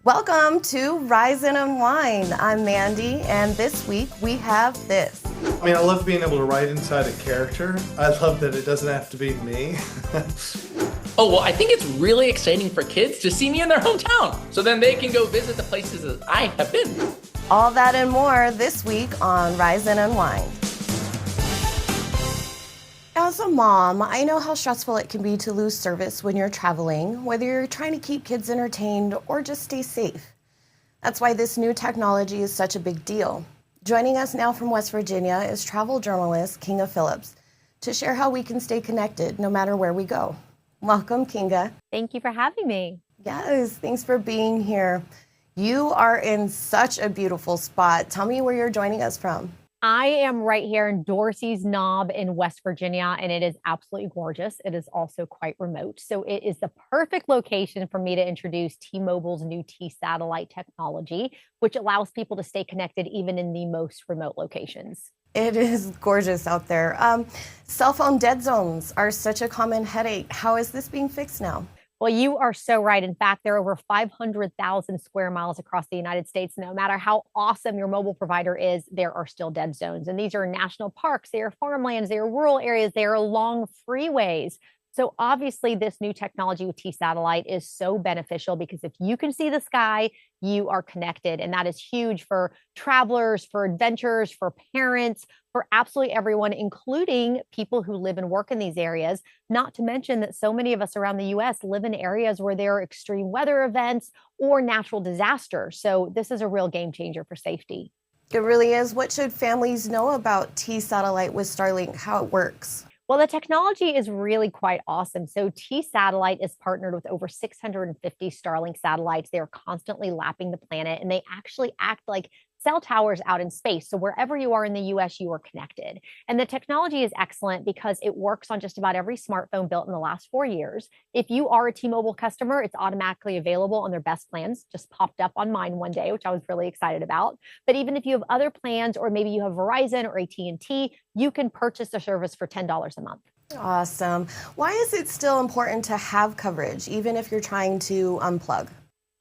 Welcome to Rise Unwind. I'm Mandy, and this week we have this. I mean, I love being able to write inside a character. I love that it doesn't have to be me. Oh, well, I think it's really exciting for kids to see me in their hometown, so then they can go visit the places that I have been. All that and more this week on Rise and Unwind. As a mom, I know how stressful it can be to lose service when you're traveling, whether you're trying to keep kids entertained or just stay safe. That's why this new technology is such a big deal. Joining us now from West Virginia is travel journalist Kinga Philipps to share how we can stay connected no matter where we go. Welcome, Kinga. Thank you for having me. Yes, thanks for being here. You are in such a beautiful spot. Tell me where you're joining us from. I am right here in Dorsey's Knob in West Virginia, and it is absolutely gorgeous. It is also quite remote. So it is the perfect location for me to introduce T-Mobile's new T-Satellite technology, which allows people to stay connected even in the most remote locations. It is gorgeous out there. Cell phone dead zones are such a common headache. How is this being fixed now? Well, you are so right. In fact, there are over 500,000 square miles across the United States. No matter how awesome your mobile provider is, there are still dead zones. And these are national parks, they are farmlands, they are rural areas, they are along freeways. So obviously this new technology with T-Satellite is so beneficial because if you can see the sky, you are connected. And that is huge for travelers, for adventurers, for parents, for absolutely everyone, including people who live and work in these areas. Not to mention that so many of us around the US live in areas where there are extreme weather events or natural disasters. So this is a real game changer for safety. It really is. What should families know about T-Satellite with Starlink, how it works? Well, the technology is really quite awesome. So T-Satellite is partnered with over 650 Starlink satellites. They are constantly lapping the planet, and they actually act like cell towers out in space. So wherever you are in the US, you are connected. And the technology is excellent because it works on just about every smartphone built in the last 4 years. If you are a T-Mobile customer, it's automatically available on their best plans. Just popped up on mine one day, which I was really excited about. But even if you have other plans, or maybe you have Verizon or AT&T, you can purchase the service for $10 a month. Awesome. Why is it still important to have coverage, even if you're trying to unplug?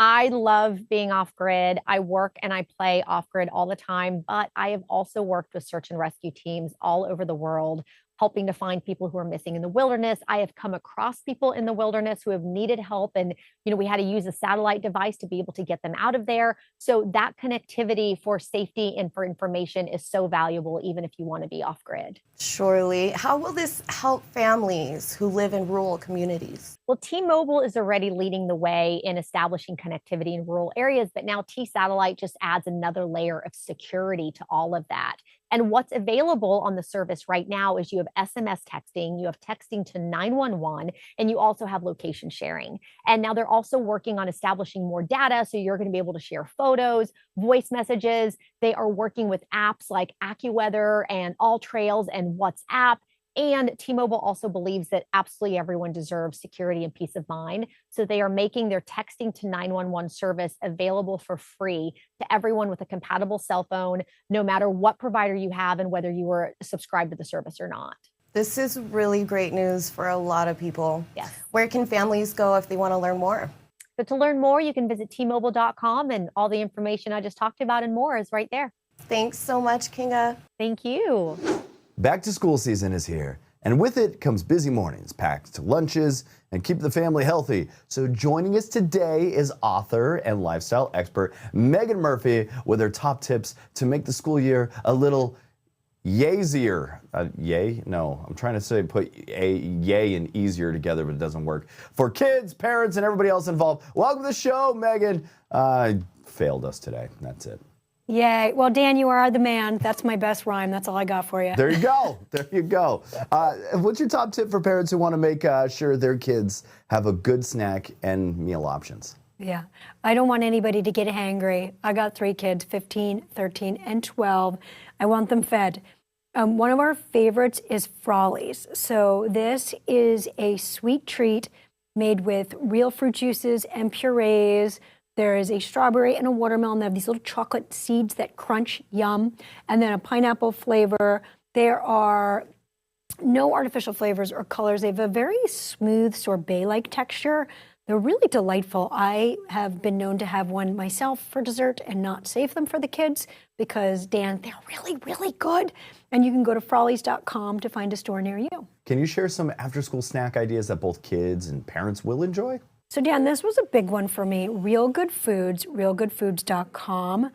I love being off grid. I work and I play off grid all the time, but I have also worked with search and rescue teams all over the world, helping to find people who are missing in the wilderness. I have come across people in the wilderness who have needed help. And, we had to use a satellite device to be able to get them out of there. So that connectivity for safety and for information is so valuable, even if you want to be off grid. Surely. How will this help families who live in rural communities? Well, T-Mobile is already leading the way in establishing connectivity in rural areas, but now T-Satellite just adds another layer of security to all of that. And what's available on the service right now is you have SMS texting, you have texting to 911, and you also have location sharing. And now they're also working on establishing more data, so you're going to be able to share photos, voice messages. They are working with apps like AccuWeather and AllTrails and WhatsApp. And T-Mobile also believes that absolutely everyone deserves security and peace of mind. So they are making their texting to 911 service available for free to everyone with a compatible cell phone, no matter what provider you have and whether you are subscribed to the service or not. This is really great news for a lot of people. Yes. Where can families go if they want to learn more? So to learn more, you can visit tmobile.com, and all the information I just talked about and more is right there. Thanks so much, Kinga. Thank you. Back to school season is here, and with it comes busy mornings, packed lunches, and keep the family healthy. So joining us today is author and lifestyle expert Meaghan Murphy with her top tips to make the school year a little yazier. Yay? No, I'm trying to say put a yay and easier together, but it doesn't work. For kids, parents, and everybody else involved, welcome to the show, Meaghan. Failed us today. That's it. Yay. Well, Dan, you are the man. That's my best rhyme. That's all I got for you. There you go. There you go. What's your top tip for parents who want to make sure their kids have a good snack and meal options? Yeah. I don't want anybody to get hangry. I got 3 kids, 15, 13, and 12. I want them fed. One of our favorites is Frollies. So this is a sweet treat made with real fruit juices and purees. There is a strawberry and a watermelon. They have these little chocolate seeds that crunch, yum, and then a pineapple flavor. There are no artificial flavors or colors. They have a very smooth sorbet-like texture. They're really delightful. I have been known to have one myself for dessert and not save them for the kids because, Dan, they're really, really good. And you can go to frollies.com to find a store near you. Can you share some after-school snack ideas that both kids and parents will enjoy? So, Dan, this was a big one for me. Real Good Foods, realgoodfoods.com,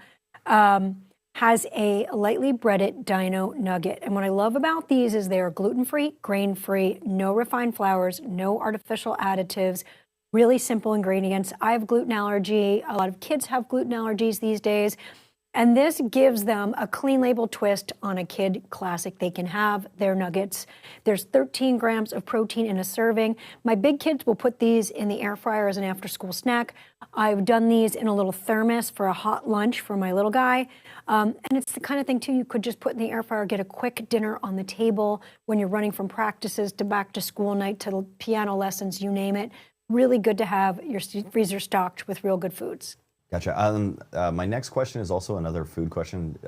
has a lightly breaded dino nugget. And what I love about these is they are gluten-free, grain-free, no refined flours, no artificial additives, really simple ingredients. I have gluten allergy. A lot of kids have gluten allergies these days. And this gives them a clean label twist on a kid classic. They can have their nuggets. There's 13 grams of protein in a serving. My big kids will put these in the air fryer as an after school snack. I've done these in a little thermos for a hot lunch for my little guy. And it's the kind of thing too, you could just put in the air fryer, get a quick dinner on the table when you're running from practices to back to school night to piano lessons, you name it. Really good to have your freezer stocked with Real Good Foods. Gotcha. My next question is also another food question.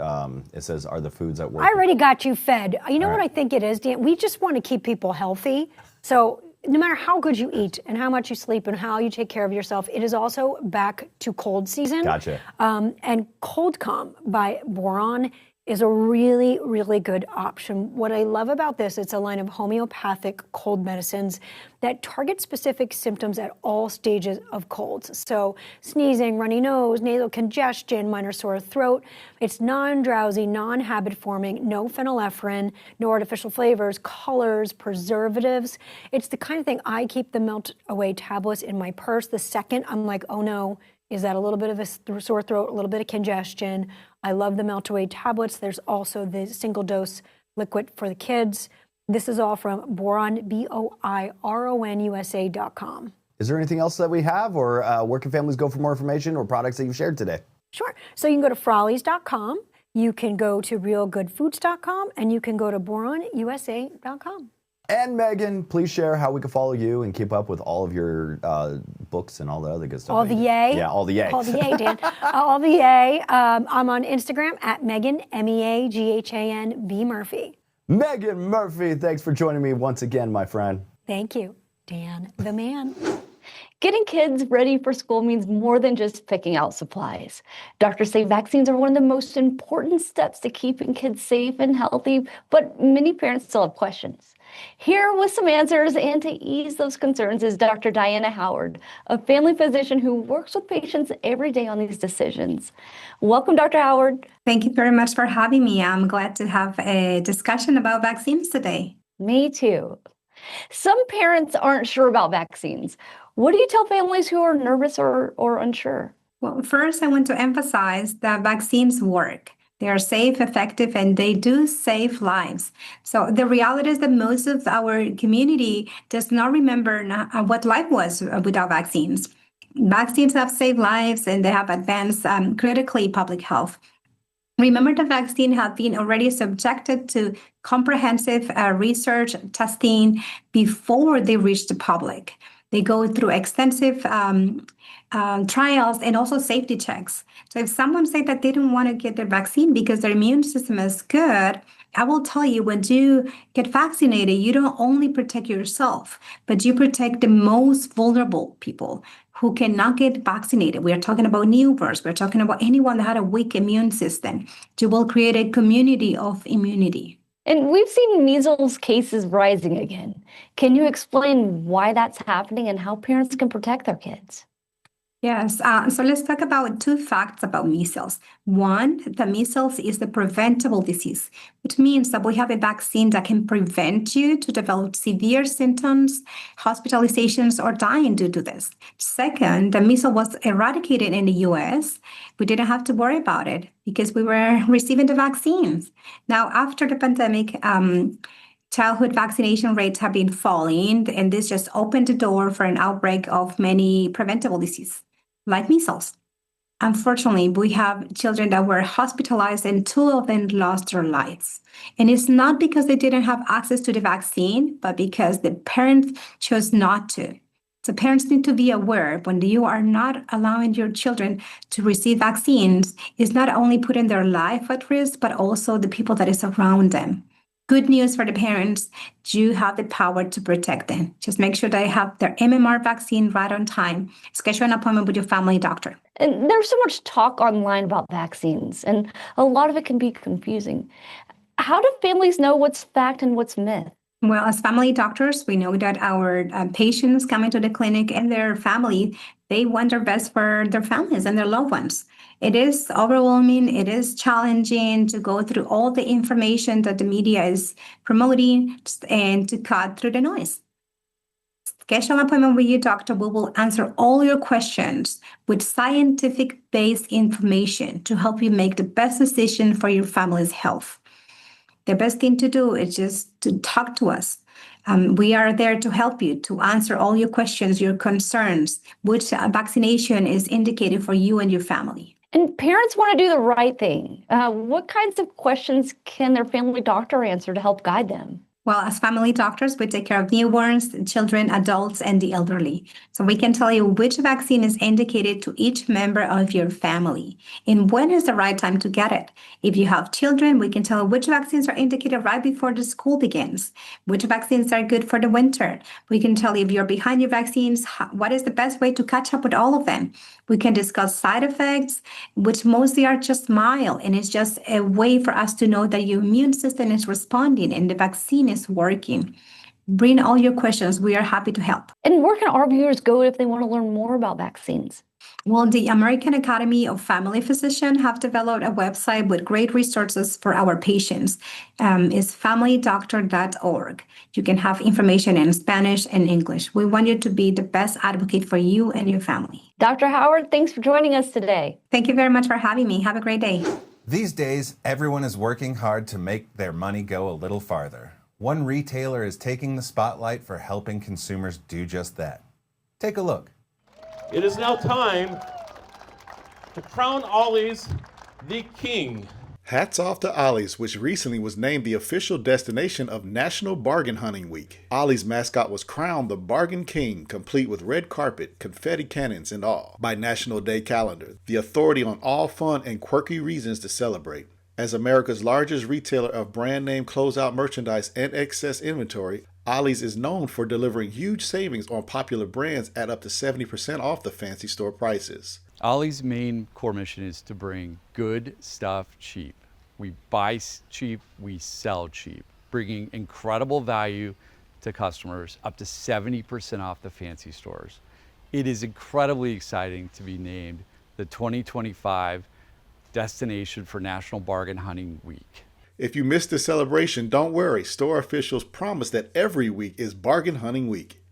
It says, are the foods at work? I already got you fed. You know All what right. I think it is, Dan? We just want to keep people healthy. So no matter how good you eat and how much you sleep and how you take care of yourself, it is also back to cold season. Gotcha. And ColdCalm by Boiron is a really, really good option. What I love about this, it's a line of homeopathic cold medicines that target specific symptoms at all stages of colds. So sneezing, runny nose, nasal congestion, minor sore throat. It's non-drowsy, non-habit forming, no phenylephrine, no artificial flavors, colors, preservatives. It's the kind of thing I keep the melt away tablets in my purse. The second I'm like, oh no, is that a little bit of a sore throat, a little bit of congestion? I love the melt-away tablets. There's also the single-dose liquid for the kids. This is all from Boiron, Boiron, USA.com. Is there anything else that we have, or where can families go for more information or products that you've shared today? Sure. So you can go to frollies.com, you can go to realgoodfoods.com, and you can go to boronusa.com. And Meaghan, please share how we can follow you and keep up with all of your books and all the other good stuff. All the yay. Yeah, all the yay. All the yay, Dan. All the yay. I'm on Instagram at Meaghan, Meaghan B. Murphy. Meaghan Murphy, thanks for joining me once again, my friend. Thank you, Dan, the man. Getting kids ready for school means more than just picking out supplies. Doctors say vaccines are one of the most important steps to keeping kids safe and healthy, but many parents still have questions. Here with some answers and to ease those concerns is Dr. Diana Howard, a family physician who works with patients every day on these decisions. Welcome, Dr. Howard. Thank you very much for having me. I'm glad to have a discussion about vaccines today. Me too. Some parents aren't sure about vaccines. What do you tell families who are nervous or unsure? Well, first, I want to emphasize that vaccines work. They are safe, effective, and they do save lives. So the reality is that most of our community does not remember what life was without vaccines. Vaccines have saved lives and they have advanced critically public health. Remember, the vaccine had been already subjected to comprehensive research testing before they reached the public. They go through extensive trials and also safety checks. So if someone says that they don't want to get their vaccine because their immune system is good, I will tell you, when you get vaccinated, you don't only protect yourself, but you protect the most vulnerable people who cannot get vaccinated. We are talking about newborns. We're talking about anyone that had a weak immune system. You will create a community of immunity. And we've seen measles cases rising again. Can you explain why that's happening and how parents can protect their kids? Yes, so let's talk about two facts about measles. One, the measles is the preventable disease, which means that we have a vaccine that can prevent you to develop severe symptoms, hospitalizations, or dying due to this. Second, the measles was eradicated in the US. We didn't have to worry about it because we were receiving the vaccines. Now, after the pandemic, childhood vaccination rates have been falling, and this just opened the door for an outbreak of many preventable diseases, like measles. Unfortunately, we have children that were hospitalized and two of them lost their lives. And it's not because they didn't have access to the vaccine, but because the parents chose not to. So parents need to be aware when you are not allowing your children to receive vaccines, it's not only putting their life at risk, but also the people that is around them. Good news for the parents, you have the power to protect them. Just make sure they have their MMR vaccine right on time. Schedule an appointment with your family doctor. And there's so much talk online about vaccines, and a lot of it can be confusing. How do families know what's fact and what's myth? Well, as family doctors, we know that our patients coming to the clinic and their family, they want their best for their families and their loved ones. It is overwhelming. It is challenging to go through all the information that the media is promoting and to cut through the noise. Schedule an appointment with your doctor. We will answer all your questions with scientific-based information to help you make the best decision for your family's health. The best thing to do is just to talk to us. We are there to help you, to answer all your questions, your concerns, which vaccination is indicated for you and your family. And parents want to do the right thing. What kinds of questions can their family doctor answer to help guide them? Well, as family doctors, we take care of newborns, children, adults, and the elderly. So we can tell you which vaccine is indicated to each member of your family and when is the right time to get it. If you have children, we can tell you which vaccines are indicated right before the school begins, which vaccines are good for the winter. We can tell you if you're behind your vaccines, what is the best way to catch up with all of them. We can discuss side effects, which mostly are just mild, and it's just a way for us to know that your immune system is responding and the vaccine is working. Bring all your questions. We are happy to help. And where can our viewers go if they want to learn more about vaccines? Well, the American Academy of Family Physicians have developed a website with great resources for our patients. It's familydoctor.org. You can have information in Spanish and English. We want you to be the best advocate for you and your family. Dr. Howard, thanks for joining us today. Thank you very much for having me. Have a great day. These days, everyone is working hard to make their money go a little farther. One retailer is taking the spotlight for helping consumers do just that. Take a look. It is now time to crown Ollie's the king. Hats off to Ollie's, which recently was named the official destination of National Bargain Hunting Week. Ollie's mascot was crowned the Bargain King, complete with red carpet, confetti cannons, and all, by National Day Calendar, the authority on all fun and quirky reasons to celebrate. As America's largest retailer of brand name closeout merchandise and excess inventory, Ollie's is known for delivering huge savings on popular brands at up to 70% off the fancy store prices. Ollie's main core mission is to bring good stuff cheap. We buy cheap, we sell cheap, bringing incredible value to customers, up to 70% off the fancy stores. It is incredibly exciting to be named the 2025 destination for National Bargain Hunting Week. If you missed the celebration, don't worry. Store officials promise that every week is Bargain Hunting Week.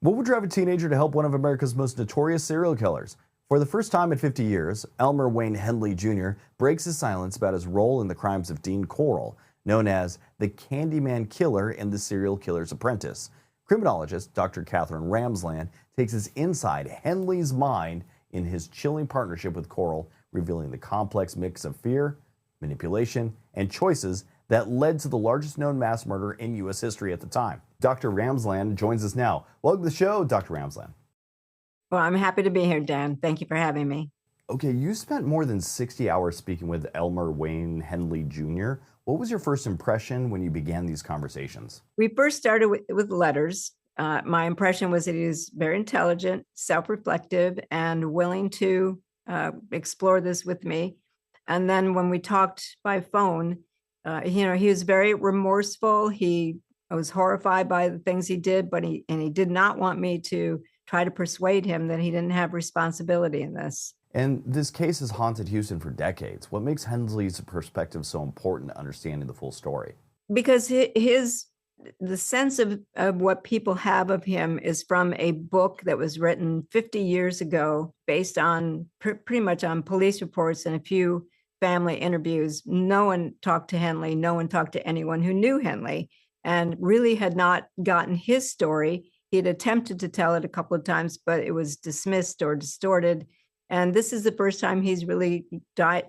What would drive a teenager to help one of America's most notorious serial killers? For the first time in 50 years, Elmer Wayne Henley Jr. breaks his silence about his role in the crimes of Dean Corll, known as the Candyman Killer in The Serial Killer's Apprentice. Criminologist Dr. Katherine Ramsland takes us inside Henley's mind in his chilling partnership with Corll, revealing the complex mix of fear, manipulation, and choices that led to the largest known mass murder in U.S. history at the time. Dr. Ramsland joins us now. Welcome to the show, Dr. Ramsland. Well, I'm happy to be here, Dan. Thank you for having me. Okay, you spent more than 60 hours speaking with Elmer Wayne Henley Jr. What was your first impression when you began these conversations? We first started with letters. My impression was that he was very intelligent, self-reflective, and willing to explore this with me. And then when we talked by phone, he was very remorseful. He was horrified by the things he did, but he did not want me to try to persuade him that he didn't have responsibility in this. And this case has haunted Houston for decades. What makes Henley's perspective so important to understanding the full story? Because the sense of what people have of him is from a book that was written 50 years ago, based on pretty much on police reports and a few family interviews. No one talked to Henley. No one talked to anyone who knew Henley and really had not gotten his story. He had attempted to tell it a couple of times, but it was dismissed or distorted. And this is the first time he's really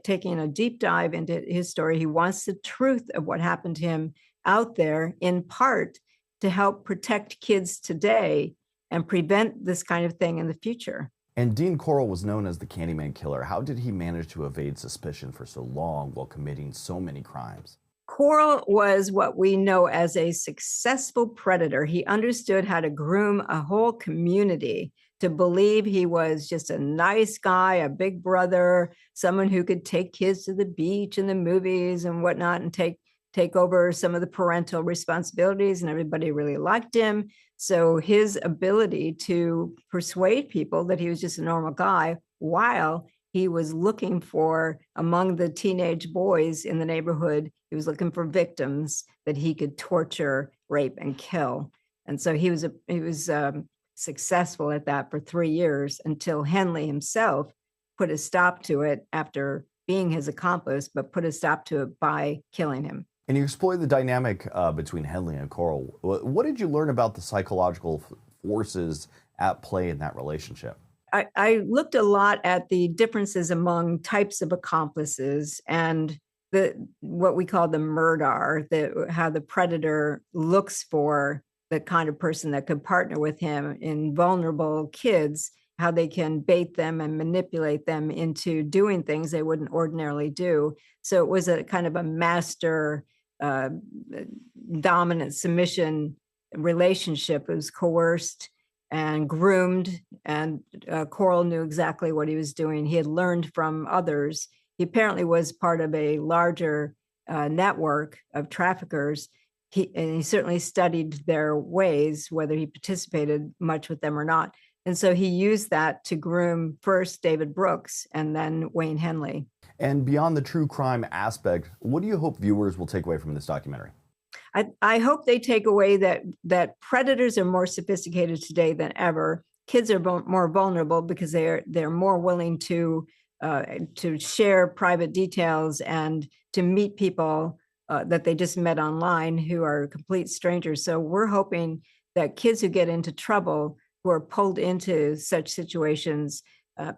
taking a deep dive into his story. He wants the truth of what happened to him out there, in part to help protect kids today and prevent this kind of thing in the future. And Dean Corll was known as the Candyman Killer. How did he manage to evade suspicion for so long while committing so many crimes? Corll was what we know as a successful predator. He understood how to groom a whole community to believe he was just a nice guy, a big brother, someone who could take kids to the beach and the movies and whatnot and take over some of the parental responsibilities, and everybody really liked him. So his ability to persuade people that he was just a normal guy while he was looking for, among the teenage boys in the neighborhood, he was looking for victims that he could torture, rape, and kill. And so he was successful at that for 3 years until Henley himself put a stop to it after being his accomplice, but put a stop to it by killing him. And you explored the dynamic between Henley and Corll. What did you learn about the psychological forces at play in that relationship? I looked a lot at the differences among types of accomplices and what we call the murdar, how the predator looks for the kind of person that could partner with him in vulnerable kids, how they can bait them and manipulate them into doing things they wouldn't ordinarily do. So it was a kind of a master dominant submission relationship. It was coerced and groomed, and Corll knew exactly what he was doing. He had learned from others. He apparently was part of a larger network of traffickers. He certainly studied their ways, whether he participated much with them or not. And so he used that to groom first David Brooks and then Wayne Henley. And beyond the true crime aspect, what do you hope viewers will take away from this documentary? I hope they take away that predators are more sophisticated today than ever. Kids are more vulnerable because they're more willing to share private details and to meet people that they just met online who are complete strangers. So we're hoping that kids who get into trouble, who are pulled into such situations,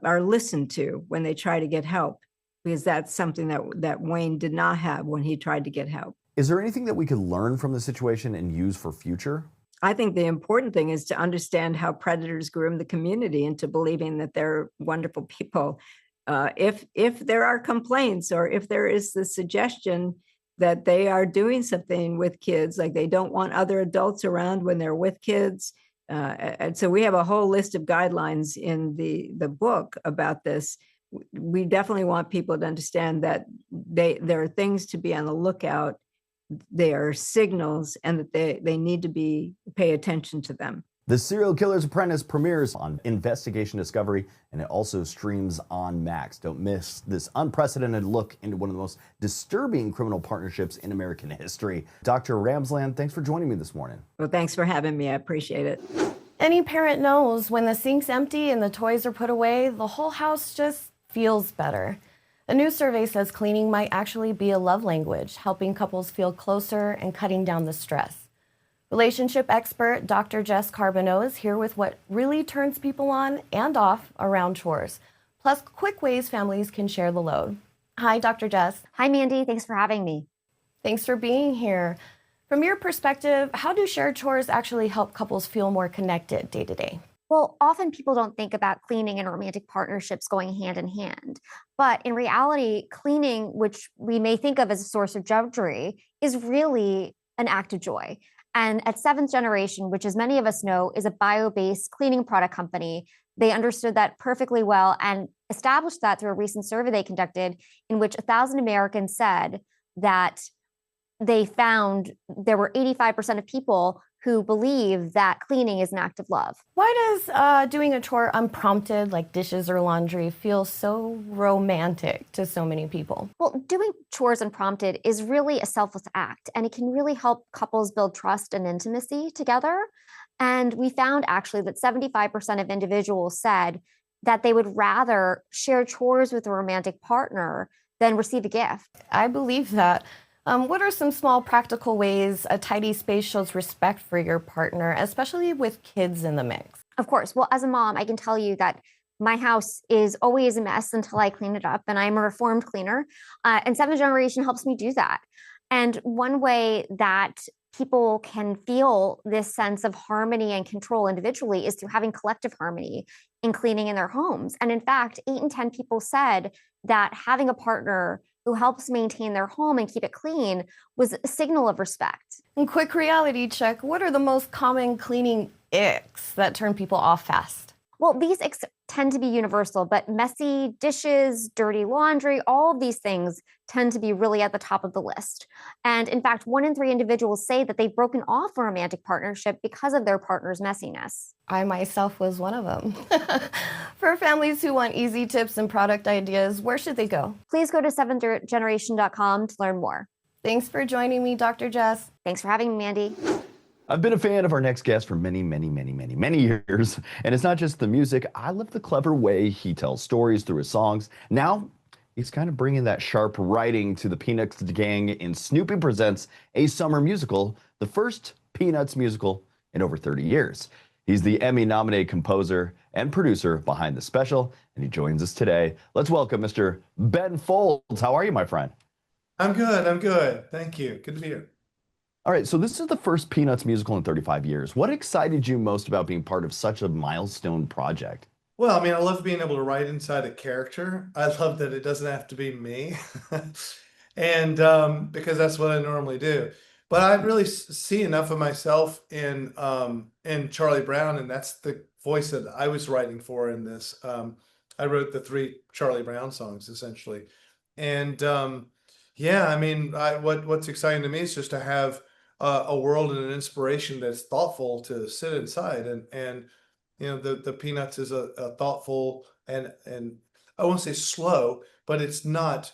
are listened to when they try to get help, because that's something that Wayne did not have when he tried to get help. Is there anything that we could learn from the situation and use for future? I think the important thing is to understand how predators groom the community into believing that they're wonderful people. If there are complaints or if there is the suggestion that they are doing something with kids, like they don't want other adults around when they're with kids. And so we have a whole list of guidelines in the book about this. We definitely want people to understand that there are things to be on the lookout. They are signals, and that they need to pay attention to them. The Serial Killer's Apprentice premieres on Investigation Discovery, and it also streams on Max. Don't miss this unprecedented look into one of the most disturbing criminal partnerships in American history. Dr. Ramsland, thanks for joining me this morning. Well, thanks for having me. I appreciate it. Any parent knows when the sink's empty and the toys are put away, the whole house just feels better. A new survey says cleaning might actually be a love language, helping couples feel closer and cutting down the stress. Relationship expert Dr. Jess Carbino is here with what really turns people on and off around chores, plus quick ways families can share the load. Hi, Dr. Jess. Hi, Mandy. Thanks for having me. Thanks for being here. From your perspective, how do shared chores actually help couples feel more connected day to day? Well, often people don't think about cleaning and romantic partnerships going hand in hand. But in reality, cleaning, which we may think of as a source of drudgery, is really an act of joy. And at Seventh Generation, which as many of us know, is a bio-based cleaning product company, they understood that perfectly well and established that through a recent survey they conducted in which 1,000 Americans said that they found there were 85% of people who believe that cleaning is an act of love. Why does doing a chore unprompted, like dishes or laundry, feel so romantic to so many people? Well, doing chores unprompted is really a selfless act, and it can really help couples build trust and intimacy together. And we found actually that 75% of individuals said that they would rather share chores with a romantic partner than receive a gift. I believe that. What are some small practical ways a tidy space shows respect for your partner, especially with kids in the mix? Of course. Well, as a mom, I can tell you that my house is always a mess until I clean it up, and I'm a reformed cleaner. And Seventh Generation helps me do that. And one way that people can feel this sense of harmony and control individually is through having collective harmony in cleaning in their homes. And in fact, 8 in 10 people said that having a partner who helps maintain their home and keep it clean was a signal of respect. And quick reality check, what are the most common cleaning icks that turn people off fast? Well, these icks tend to be universal, but messy dishes, dirty laundry, all of these things tend to be really at the top of the list. And in fact, 1 in 3 individuals say that they've broken off a romantic partnership because of their partner's messiness. I myself was one of them. For families who want easy tips and product ideas, where should they go? Please go to seventhgeneration.com to learn more. Thanks for joining me, Dr. Jess. Thanks for having me, Mandy. I've been a fan of our next guest for many, many, many, many, many years. And it's not just the music. I love the clever way he tells stories through his songs. Now, he's kind of bringing that sharp writing to the Peanuts gang in Snoopy Presents a Summer Musical, the first Peanuts musical in over 30 years. He's the Emmy-nominated composer and producer behind the special, and he joins us today. Let's welcome Mr. Ben Folds. How are you, my friend? I'm good. Thank you. Good to be here. All right, so this is the first Peanuts musical in 35 years. What excited you most about being part of such a milestone project? Well, I mean, I love being able to write inside a character. I love that it doesn't have to be me. And because that's what I normally do. But I really see enough of myself in Charlie Brown, and that's the voice that I was writing for in this. I wrote the 3 Charlie Brown songs, essentially. And yeah, I mean, what's exciting to me is just to have a world and an inspiration that's thoughtful to sit inside, and you know, the Peanuts is a thoughtful and I won't say slow, but it's not,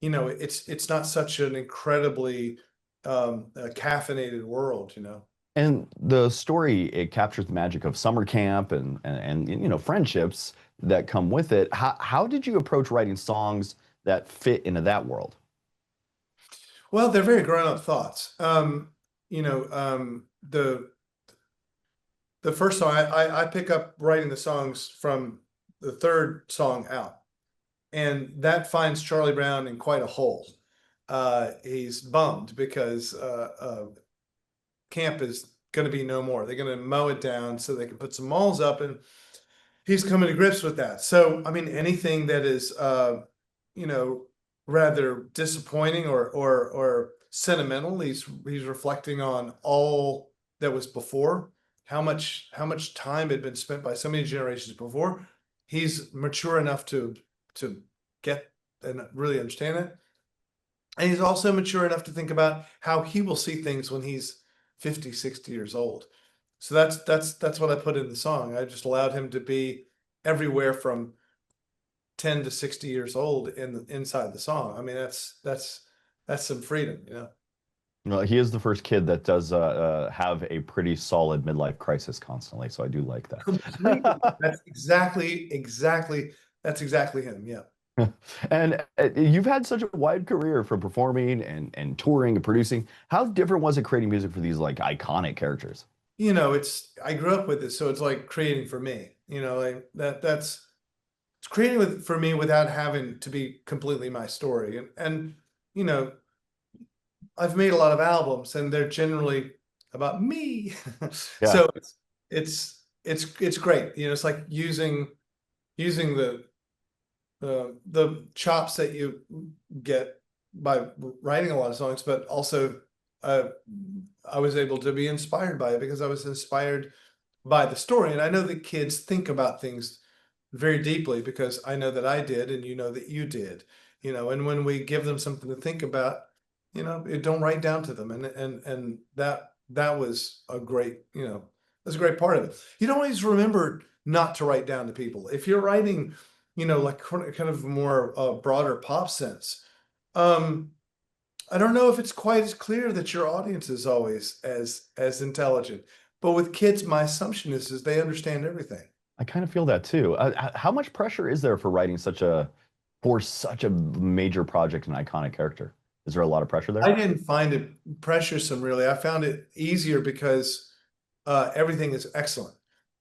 you know, it's not such an incredibly caffeinated world, you know. And the story, it captures the magic of summer camp and you know, friendships that come with it. How did you approach writing songs that fit into that world? Well, they're very grown-up thoughts. You know, the first song, I pick up writing the songs from the 3rd song out, and that finds Charlie Brown in quite a hole. He's bummed because camp is going to be no more. They're going to mow it down so they can put some malls up, and he's coming to grips with that. So, I mean, anything that is, you know, rather disappointing or sentimental, he's reflecting on all that was before, how much time had been spent by so many generations before. He's mature enough to get and really understand it. And he's also mature enough to think about how he will see things when he's 50, 60 years old. So that's what I put in the song. I just allowed him to be everywhere from 10 to 60 years old inside the song. I mean, that's some freedom, you know. Well, he is the first kid that does have a pretty solid midlife crisis constantly, so I do like that. That's exactly him. Yeah. And you've had such a wide career from performing and touring and producing. How different was it creating music for these like iconic characters? You know, I grew up with it, so it's like creating for me. You know, like it's creating for me without having to be completely my story. And you know, I've made a lot of albums, and they're generally about me. Yeah. So it's great. You know, it's like using the chops that you get by writing a lot of songs, but also I was able to be inspired by it because I was inspired by the story. And I know that kids think about things very deeply because I know that I did, and you know that you did, you know, and when we give them something to think about, you know, it don't write down to them. And that was a great, you know, that's a great part of it. You don't always remember not to write down to people. If you're writing, you know, like kind of more broader pop sense, I don't know if it's quite as clear that your audience is always as intelligent, but with kids, my assumption is they understand everything. I kind of feel that too. How much pressure is there for writing for such a major project and iconic character? Is there a lot of pressure there? I didn't find it pressuresome, really. I found it easier because everything is excellent.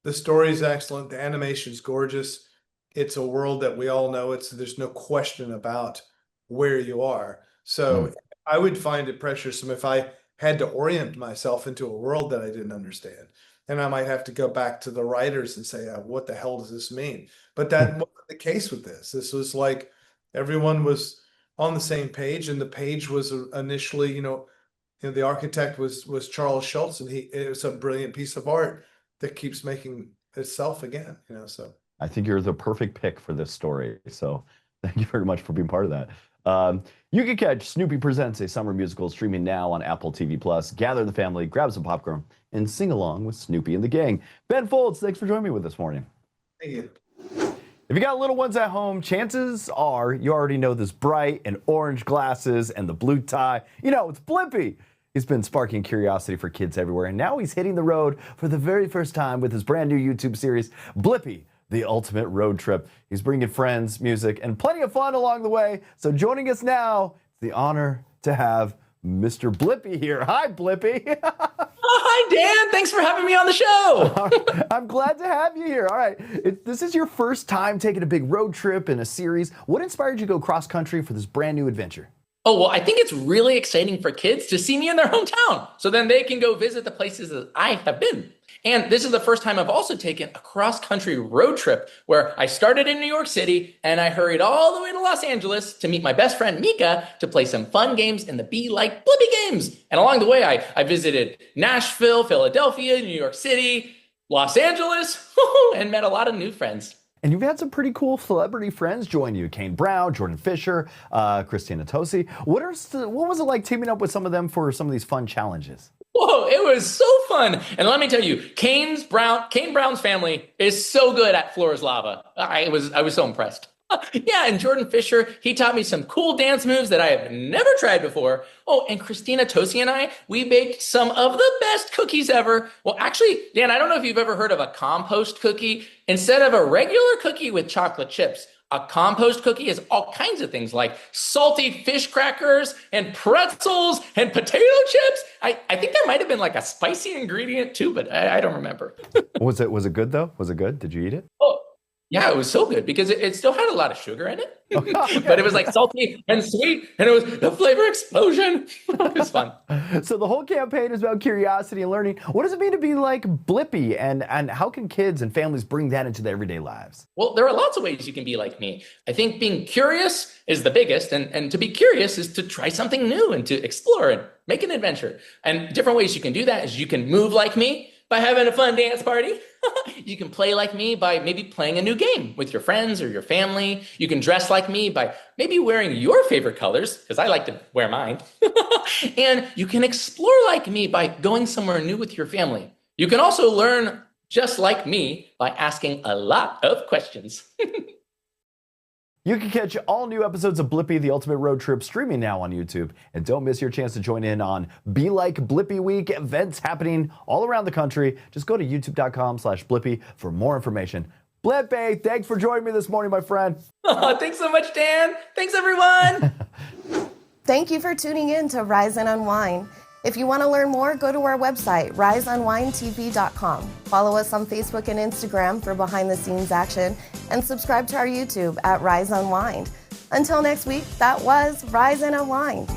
The story is excellent. The animation is gorgeous. It's a world that we all know. There's no question about where you are. So I would find it pressuresome if I had to orient myself into a world that I didn't understand. And I might have to go back to the writers and say, what the hell does this mean? But that wasn't the case with this. This was like everyone was on the same page, and the page was initially, the architect was Charles Schultz, and it was a brilliant piece of art that keeps making itself again, so. I think you're the perfect pick for this story. So thank you very much for being part of that. You can catch Snoopy Presents a Summer Musical streaming now on Apple TV+. Gather the family, grab some popcorn, and sing along with Snoopy and the gang. Ben Folds, thanks for joining me this morning. Thank you. If you got little ones at home, chances are you already know this bright and orange glasses and the blue tie. It's Blippi. He's been sparking curiosity for kids everywhere, and now he's hitting the road for the very first time with his brand new YouTube series, Blippi, the ultimate road trip. He's bringing friends, music, and plenty of fun along the way. So joining us now, it's the honor to have Mr. Blippi here. Hi, Blippi. Hi, Dan. Thanks for having me on the show. I'm glad to have you here. All right. This is your first time taking a big road trip in a series. What inspired you to go cross country for this brand new adventure? Oh, well, I think it's really exciting for kids to see me in their hometown. So then they can go visit the places that I have been. And this is the first time I've also taken a cross-country road trip where I started in New York City and I hurried all the way to Los Angeles to meet my best friend Mika to play some fun games in the Be Like Blippi games. And along the way, I visited Nashville, Philadelphia, New York City, Los Angeles, and met a lot of new friends. And you've had some pretty cool celebrity friends join you. Kane Brown, Jordan Fisher, Christina Tosi. What was it like teaming up with some of them for some of these fun challenges? Whoa, it was so fun. And let me tell you, Kane Brown's family is so good at Floor is Lava. I was so impressed. Yeah, and Jordan Fisher, he taught me some cool dance moves that I have never tried before. Oh, and Christina Tosi and I, we baked some of the best cookies ever. Well, actually, Dan, I don't know if you've ever heard of a compost cookie. Instead of a regular cookie with chocolate chips, a compost cookie is all kinds of things like salty fish crackers and pretzels and potato chips. I think there might have been like a spicy ingredient too, but I don't remember. Was it good though? Was it good? Did you eat it? Oh, yeah, it was so good because it still had a lot of sugar in it, but it was like salty and sweet, and it was a flavor explosion. It was fun. So the whole campaign is about curiosity and learning. What does it mean to be like Blippi, and how can kids and families bring that into their everyday lives? Well, there are lots of ways you can be like me. I think being curious is the biggest, and to be curious is to try something new and to explore and make an adventure. And different ways you can do that is you can move like me by having a fun dance party. You can play like me by maybe playing a new game with your friends or your family. You can dress like me by maybe wearing your favorite colors, because I like to wear mine. And you can explore like me by going somewhere new with your family. You can also learn just like me by asking a lot of questions. You can catch all new episodes of Blippi, the Ultimate Road Trip, streaming now on YouTube. And don't miss your chance to join in on Be Like Blippi Week, events happening all around the country. Just go to youtube.com/Blippi for more information. Blippi, thanks for joining me this morning, my friend. Oh, thanks so much, Dan. Thanks, everyone. Thank you for tuning in to Rise and Unwind. If you want to learn more, go to our website, riseunwindtv.com. Follow us on Facebook and Instagram for behind-the-scenes action, and subscribe to our YouTube at Rise Unwind. Until next week, that was Rise and Unwind.